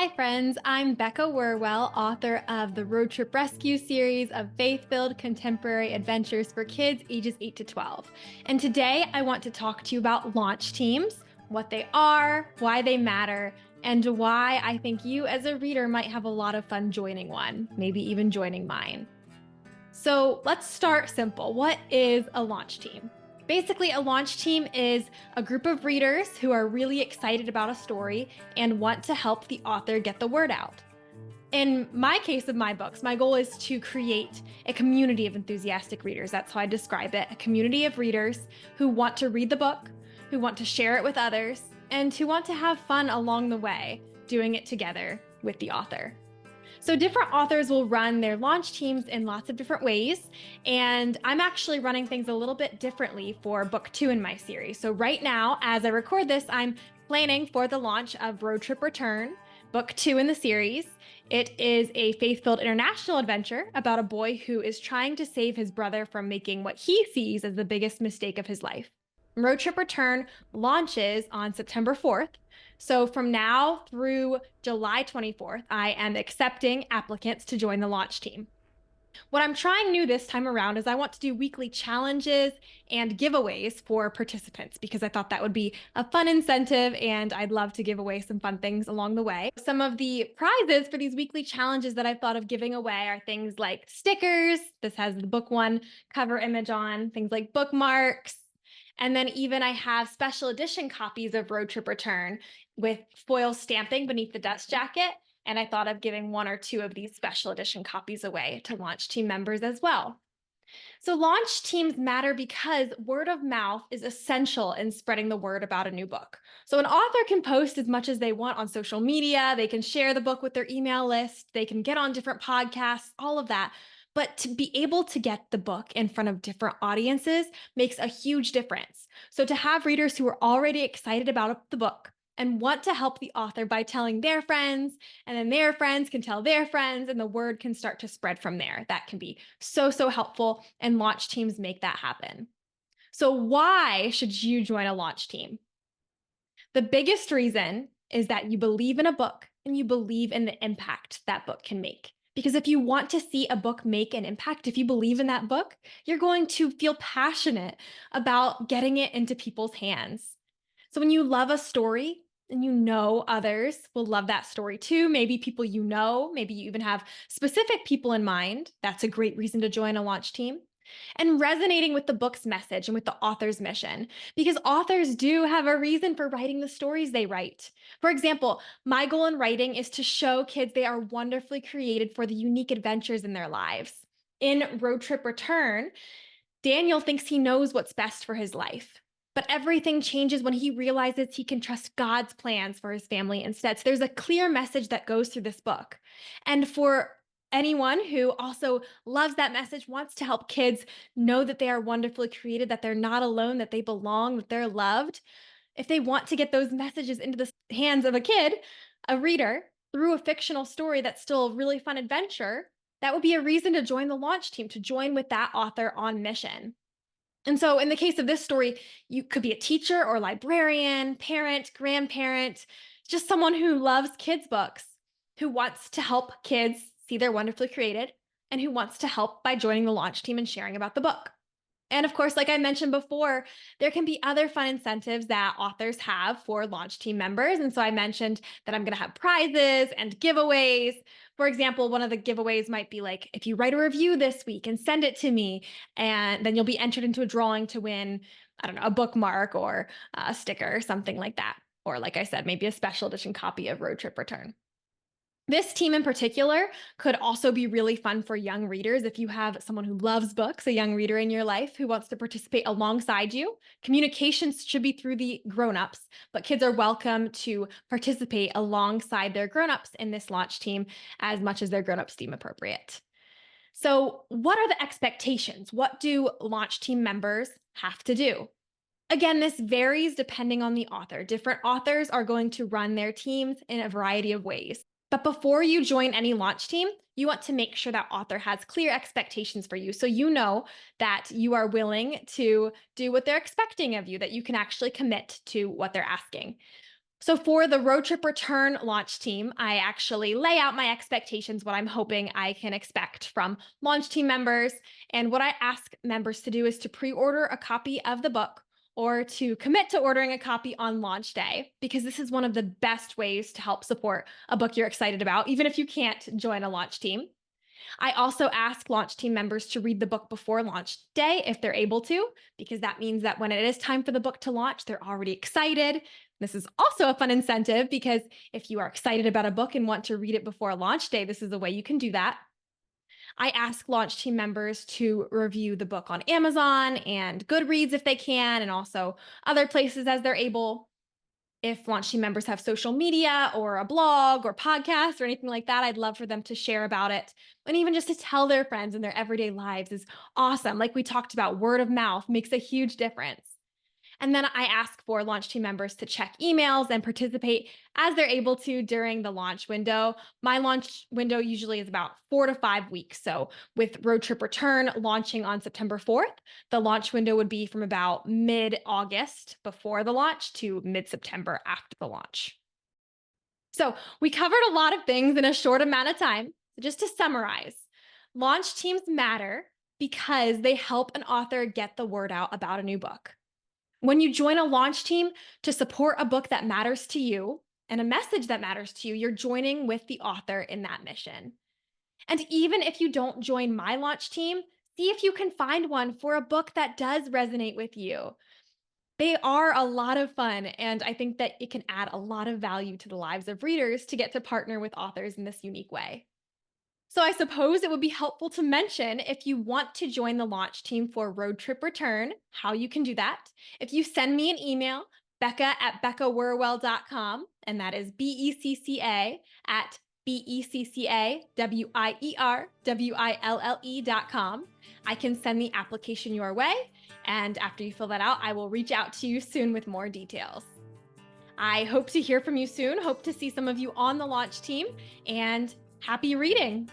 Hi, friends. I'm Becca Werwell, author of the Road Trip Rescue series of faith-filled contemporary adventures for kids ages 8 to 12. And today I want to talk to you about launch teams, what they are, why they matter, and why I think you as a reader might have a lot of fun joining one, maybe even joining mine. So let's start simple. What is a launch team? Basically, a launch team is a group of readers who are really excited about a story and want to help the author get the word out. In my case of my books, my goal is to create a community of enthusiastic readers. That's how I describe it, a community of readers who want to read the book, who want to share it with others, and who want to have fun along the way, doing it together with the author. So different authors will run their launch teams in lots of different ways, and I'm actually running things a little bit differently for book 2 in my series. So right now, as I record this, I'm planning for the launch of Road Trip Return, book 2 in the series. It is a faith-filled international adventure about a boy who is trying to save his brother from making what he sees as the biggest mistake of his life. Road Trip Return launches on September 4th. So from now through July 24th, I am accepting applicants to join the launch team. What I'm trying new this time around is I want to do weekly challenges and giveaways for participants because I thought that would be a fun incentive and I'd love to give away some fun things along the way. Some of the prizes for these weekly challenges that I've thought of giving away are things like stickers. This has the book 1 cover image on, things like bookmarks. And then even I have special edition copies of Road Trip Return with foil stamping beneath the dust jacket. And I thought of giving 1 or 2 of these special edition copies away to launch team members as well. So launch teams matter because word of mouth is essential in spreading the word about a new book. So an author can post as much as they want on social media, they can share the book with their email list, they can get on different podcasts, all of that. But to be able to get the book in front of different audiences makes a huge difference. So to have readers who are already excited about the book and want to help the author by telling their friends, and then their friends can tell their friends, and the word can start to spread from there. That can be so helpful, and launch teams make that happen. So why should you join a launch team? The biggest reason is that you believe in a book and you believe in the impact that book can make. Because if you want to see a book make an impact, if you believe in that book, you're going to feel passionate about getting it into people's hands. So when you love a story and you know others will love that story too, maybe people you know, maybe you even have specific people in mind, that's a great reason to join a launch team. And resonating with the book's message and with the author's mission, because authors do have a reason for writing the stories they write. For example, my goal in writing is to show kids they are wonderfully created for the unique adventures in their lives. In Road Trip Return, Daniel thinks he knows what's best for his life. But everything changes when he realizes he can trust God's plans for his family instead. So there's a clear message that goes through this book. And for anyone who also loves that message, wants to help kids know that they are wonderfully created, that they're not alone, that they belong, that they're loved, if they want to get those messages into the hands of a kid, a reader, through a fictional story that's still a really fun adventure, that would be a reason to join the launch team, to join with that author on mission. And so in the case of this story, you could be a teacher or librarian, parent, grandparent, just someone who loves kids' books, who wants to help kids see they're wonderfully created, and who wants to help by joining the launch team and sharing about the book. And of course, like I mentioned before, there can be other fun incentives that authors have for launch team members. And so I mentioned that I'm going to have prizes and giveaways. For example, one of the giveaways might be like, if you write a review this week and send it to me, and then you'll be entered into a drawing to win, I don't know, a bookmark or a sticker, something like that. Or like I said, maybe a special edition copy of Road Trip Return. This team in particular could also be really fun for young readers. If you have someone who loves books, a young reader in your life who wants to participate alongside you, communications should be through the grown-ups, but kids are welcome to participate alongside their grown-ups in this launch team as much as their grown-ups deem appropriate. So what are the expectations? What do launch team members have to do? Again, this varies depending on the author. Different authors are going to run their teams in a variety of ways. But before you join any launch team, you want to make sure that author has clear expectations for you. So you know that you are willing to do what they're expecting of you, that you can actually commit to what they're asking. So for the road trip return launch team, I actually lay out my expectations, what I'm hoping I can expect from launch team members. And what I ask members to do is to pre-order a copy of the book or to commit to ordering a copy on launch day, because this is one of the best ways to help support a book you're excited about, even if you can't join a launch team. I also ask launch team members to read the book before launch day if they're able to, because that means that when it is time for the book to launch, they're already excited. This is also a fun incentive because if you are excited about a book and want to read it before launch day, this is a way you can do that. I ask launch team members to review the book on Amazon and Goodreads if they can, and also other places as they're able. If launch team members have social media or a blog or podcast or anything like that, I'd love for them to share about it. And even just to tell their friends in their everyday lives is awesome. Like we talked about, word of mouth makes a huge difference. And then I ask for launch team members to check emails and participate as they're able to during the launch window. My launch window usually is about 4 to 5 weeks. So with Road Trip Return launching on September 4th, the launch window would be from about mid-August before the launch to mid-September after the launch. So we covered a lot of things in a short amount of time. So just to summarize, launch teams matter because they help an author get the word out about a new book. When you join a launch team to support a book that matters to you and a message that matters to you, you're joining with the author in that mission. And even if you don't join my launch team, see if you can find one for a book that does resonate with you. They are a lot of fun, and I think that it can add a lot of value to the lives of readers to get to partner with authors in this unique way. So I suppose it would be helpful to mention, if you want to join the launch team for Road Trip Return, how you can do that. If you send me an email, Becca@BeccaWerwell.com, and that is BECCA at BECCAWIERWILLE.com. I can send the application your way, and after you fill that out, I will reach out to you soon with more details. I hope to hear from you soon. Hope to see some of you on the launch team, and happy reading.